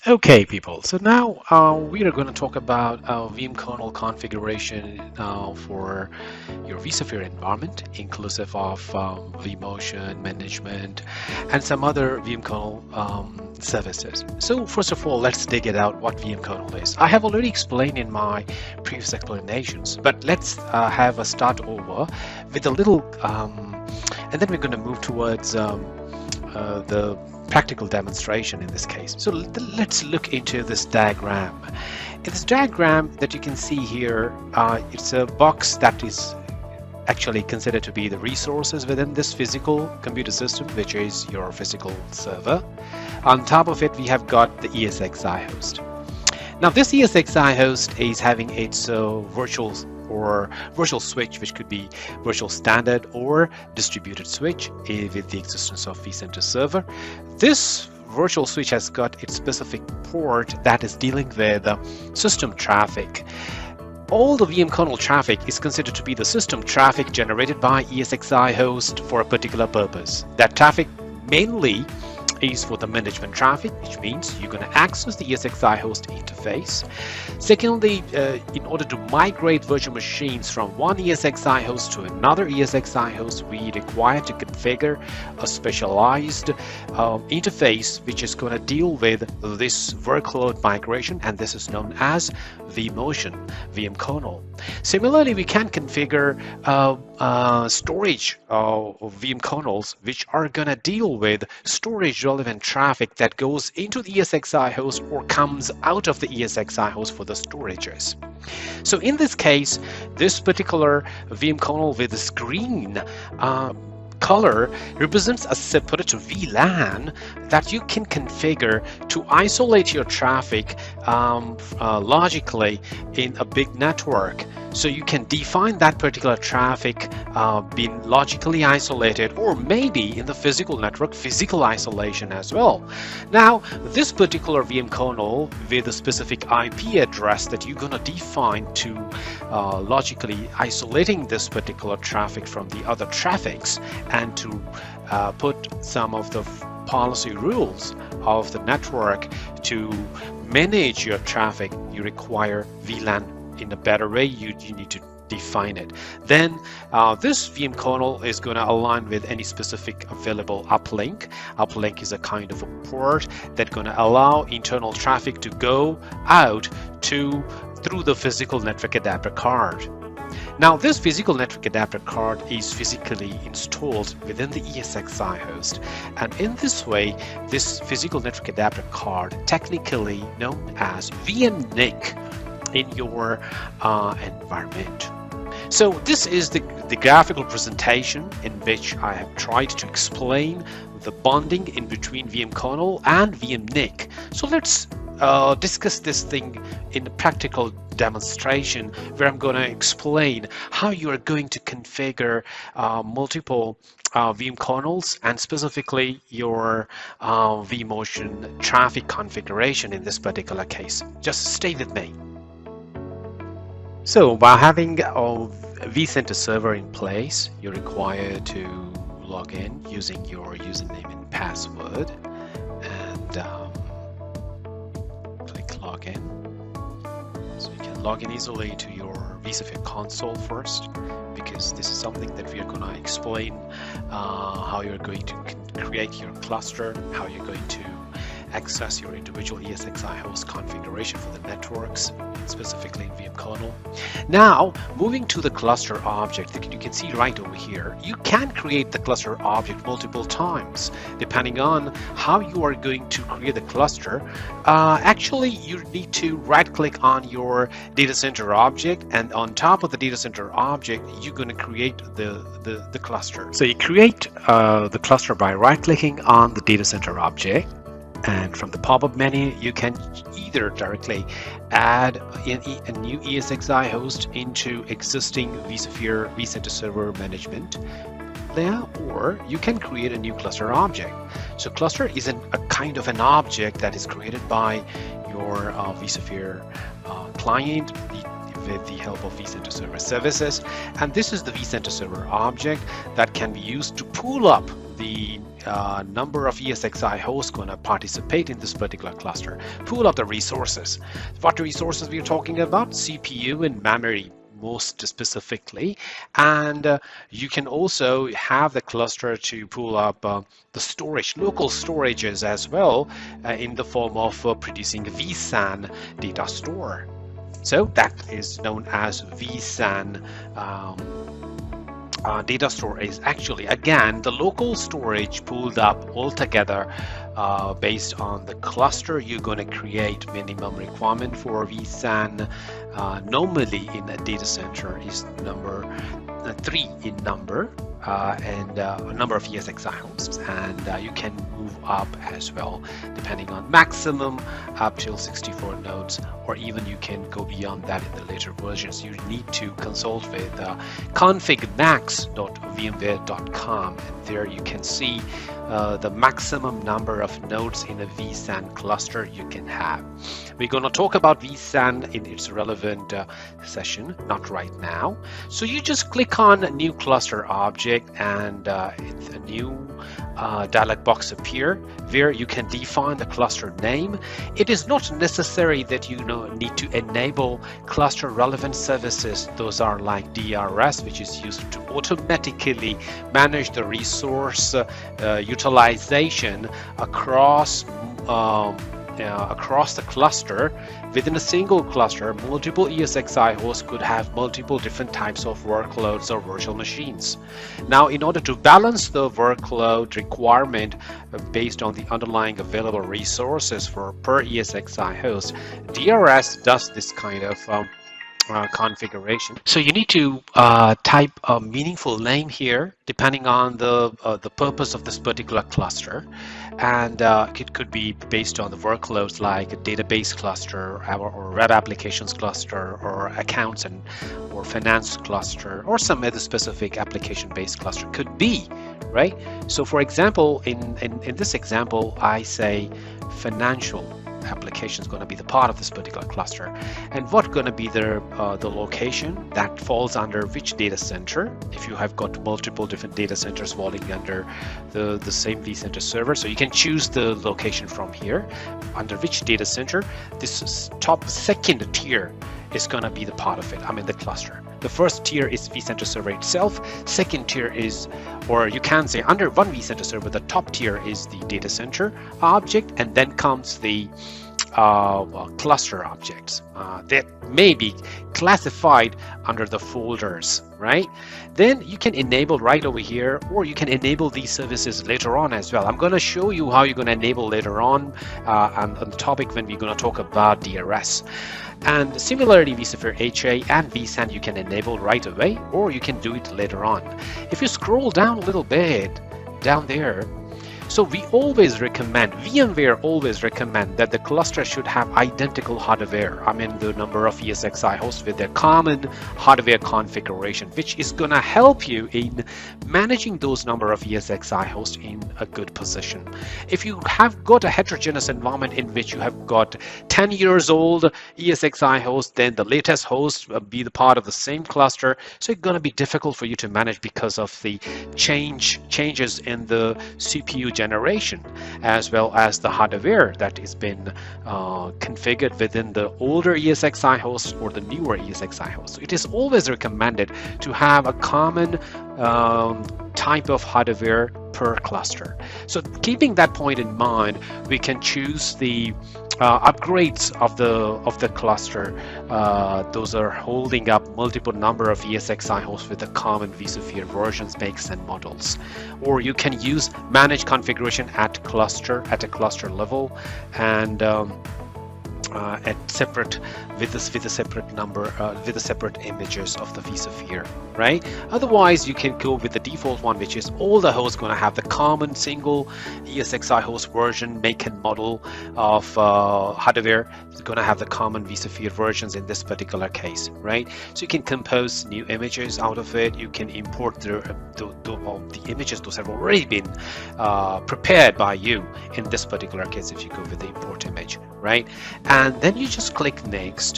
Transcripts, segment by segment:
Okay, people. So now we are going to talk about vMkernel configuration for your vSphere environment, inclusive of vMotion management and some other vMkernel services. So first of all, let's dig it out what vMkernel is. I have already explained in my previous explanations, but let's have a start over with a little, and then we're going to move towards the practical demonstration in this case. So let's look into this diagram. In this diagram that you can see here, it's a box that is actually considered to be the resources within this physical computer system, which is your physical server. On top of it, we have got the ESXi host. Now this ESXi host is having its virtual switch, which could be virtual standard or distributed switch with the existence of vCenter server. This virtual switch has got its specific port that is dealing with system traffic. All the vMkernel traffic is considered to be the system traffic generated by ESXi host for a particular purpose. That traffic mainly is for the management traffic, which means you're going to access the ESXi host interface. Secondly, in order to migrate virtual machines from one ESXi host to another ESXi host, we require to configure a specialized interface which is going to deal with this workload migration, and this is known as vMotion, vMkernel. Similarly, we can configure storage of vMkernels which are going to deal with storage relevant traffic that goes into the ESXi host or comes out of the ESXi host for the storages. So in this case, this particular vMkernel with this green color represents a separate VLAN that you can configure to isolate your traffic logically in a big network. So you can define that particular traffic being logically isolated, or maybe in the physical network, physical isolation as well. Now, this particular vMkernel with a specific IP address that you're going to define to logically isolating this particular traffic from the other traffics, and to put some of the policy rules of the network to manage your traffic, you require VLAN. In a better way, you need to define it. Then this vMkernel is going to align with any specific available uplink. Uplink is a kind of a port that's going to allow internal traffic to go out through the physical network adapter card. Now this physical network adapter card is physically installed within the ESXi host, and in this way this physical network adapter card, technically known as vMNIC in your environment. So this is the graphical presentation in which I have tried to explain the bonding in between vMkernel and vMNIC. So let's discuss this thing in a practical demonstration where I'm going to explain how you are going to configure multiple vMkernels and specifically your vMotion traffic configuration in this particular case. Just stay with me. So by having a vCenter server in place, you're required to log in using your username and password, and click login. So you can log in easily to your vSphere console first, because this is something that we are going to explain how you're going to create your cluster, how you're going to access your individual ESXi host configuration for the networks, specifically in vMkernel. Now, moving to the cluster object that you can see right over here, you can create the cluster object multiple times depending on how you are going to create the cluster. Actually, you need to right click on your data center object, and on top of the data center object you're going to create the cluster. So you create the cluster by right clicking on the data center object, and from the pop-up menu you can either directly add a new ESXi host into existing vSphere vCenter server management layer, or you can create a new cluster object. So cluster is a kind of an object that is created by your vSphere client with the help of vCenter server services, and this is the vCenter server object that can be used to pull up the number of ESXi hosts going to participate in this particular cluster. Pool up the resources. What resources we're talking about? CPU and memory, most specifically, and you can also have the cluster to pull up the storage, local storages as well, in the form of producing vSAN data store. So that is known as vSAN data store. Is actually, again, the local storage pulled up all together based on the cluster you're going to create. Minimum requirement for vSAN normally in a data center is number 3 in number, and a number of ESXi hosts, and you can move up as well depending on maximum up till 64 nodes, or even you can go beyond that in the later versions. You need to consult with configmax.vmware.com, and there you can see the maximum number of nodes in a vSAN cluster you can have. We're going to talk about vSAN in its relevant session, not right now. So you just click on a new cluster object, and it's a new dialog box appear where you can define the cluster name. It is not necessary that you need to enable cluster relevant services. Those are like DRS, which is used to automatically manage the resource utilization across the cluster. Within a single cluster, multiple ESXi hosts could have multiple different types of workloads or virtual machines. Now, in order to balance the workload requirement based on the underlying available resources for per ESXi host, DRS does this kind of configuration. So you need to type a meaningful name here depending on the purpose of this particular cluster, and it could be based on the workloads like a database cluster or web applications cluster or accounts or finance cluster or some other specific application based cluster could be, right? So for example, in this example, I say financial application is going to be the part of this particular cluster, and what going to be the location that falls under which data center. If you have got multiple different data centers falling under the same vCenter server, so you can choose the location from here under which data center. This top second tier is going to be the part of it. I mean the cluster. The first tier is vCenter server itself. Second tier is, or you can say under one vCenter server, the top tier is the data center object, and then comes the cluster objects that may be classified under the folders, right? Then you can enable right over here, or you can enable these services later on as well. I'm going to show you how you're going to enable later on on the topic when we're going to talk about DRS. And similarly, vSphere HA and vSAN you can enable right away, or you can do it later on. If you scroll down a little bit, down there, so we always recommend, VMware always recommend that the cluster should have identical hardware. I mean the number of ESXi hosts with their common hardware configuration, which is going to help you in managing those number of ESXi hosts in a good position. If you have got a heterogeneous environment in which you have got 10 years old ESXi host, then the latest host will be the part of the same cluster. So it's going to be difficult for you to manage because of the changes in the CPU generation, as well as the hardware that has been configured within the older ESXi hosts or the newer ESXi hosts. So it is always recommended to have a common type of hardware per cluster. So keeping that point in mind, we can choose the upgrades of the cluster. Those are holding up multiple number of ESXi hosts with the common vSphere versions, makes, and models. Or you can use manage configuration at a cluster level, and at separate with a separate number with the separate images of the vSphere, right? Otherwise, you can go with the default one, which is all the hosts going to have the common single ESXi host version, make, and model of hardware. It's going to have the common vSphere versions in this particular case, right? So you can compose new images out of it. You can import the images those have already been prepared by you in this particular case if you go with the import image, right? and then you just click next,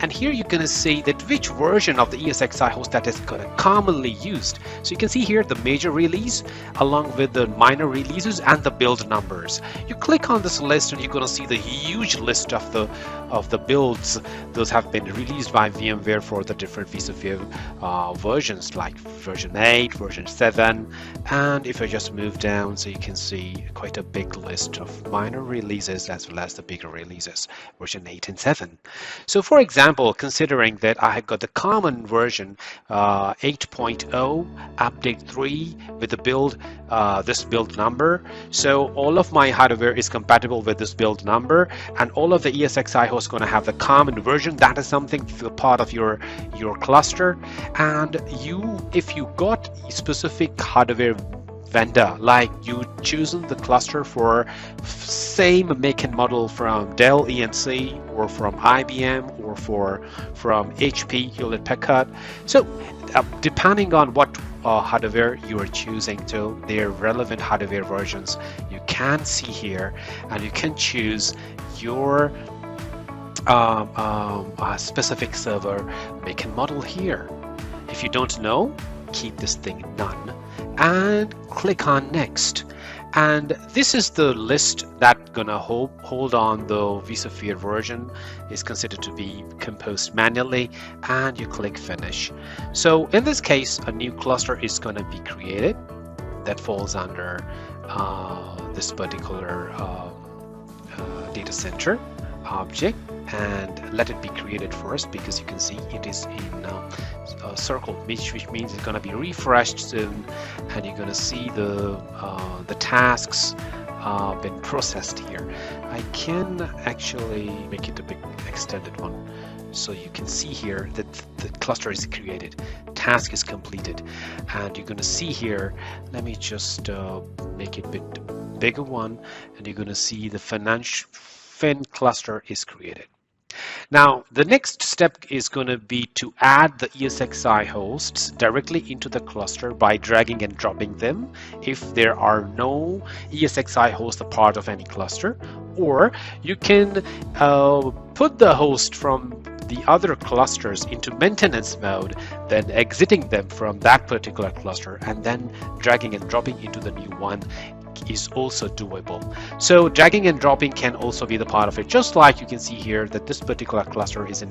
and here you're going to see that which version of the ESXi host that is commonly used. So you can see here the major release along with the minor releases and the build numbers. You click on this list and you're going to see the huge list of the builds those have been released by VMware for the different vSphere versions, like version 8, version 7, and if I just move down, so you can see quite a big list of minor releases as well as the bigger releases, version 8 and 7. So for example, considering that I have got the common version 8.0 update 3 with the build this build number, so all of my hardware is compatible with this build number, and all of the ESXi hosts going to have the common version. That is something part of your cluster. And if you got specific hardware vendor, like you chosen the cluster for same make and model from Dell EMC or from IBM or from HP Hewlett Packard, so depending on what hardware you are choosing to their relevant hardware versions, you can see here and you can choose your specific server make and model here. If you don't know, keep this thing none and click on next, and this is the list that gonna hold on the vSphere version is considered to be composed manually, and you click finish. So in this case, a new cluster is going to be created that falls under this particular data center object, and let it be created first, because you can see it is in a circle, which means it's going to be refreshed soon, and you're going to see the tasks been processed here. I can actually make it a big extended one, so you can see here that the cluster is created, task is completed, and you're going to see here, let me just make it a bit bigger one, and you're going to see the fin cluster is created. Now the next step is going to be to add the ESXi hosts directly into the cluster by dragging and dropping them if there are no ESXi hosts a part of any cluster, or you can put the host from the other clusters into maintenance mode, then exiting them from that particular cluster and then dragging and dropping into the new one is also doable. So dragging and dropping can also be the part of it, just like you can see here that this particular cluster is in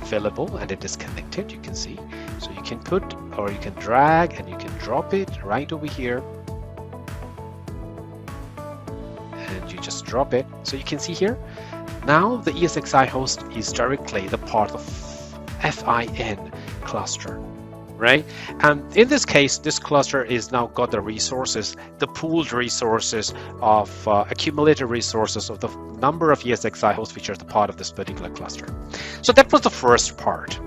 available and it is connected, you can see. So you can put, or you can drag and you can drop it right over here, and you just drop it. So you can see here now the ESXi host is directly the part of FIN cluster, right? And in this case, this cluster is now got the resources, the pooled resources of accumulated resources of the number of ESXi hosts which are the part of this particular cluster. So that was the first part.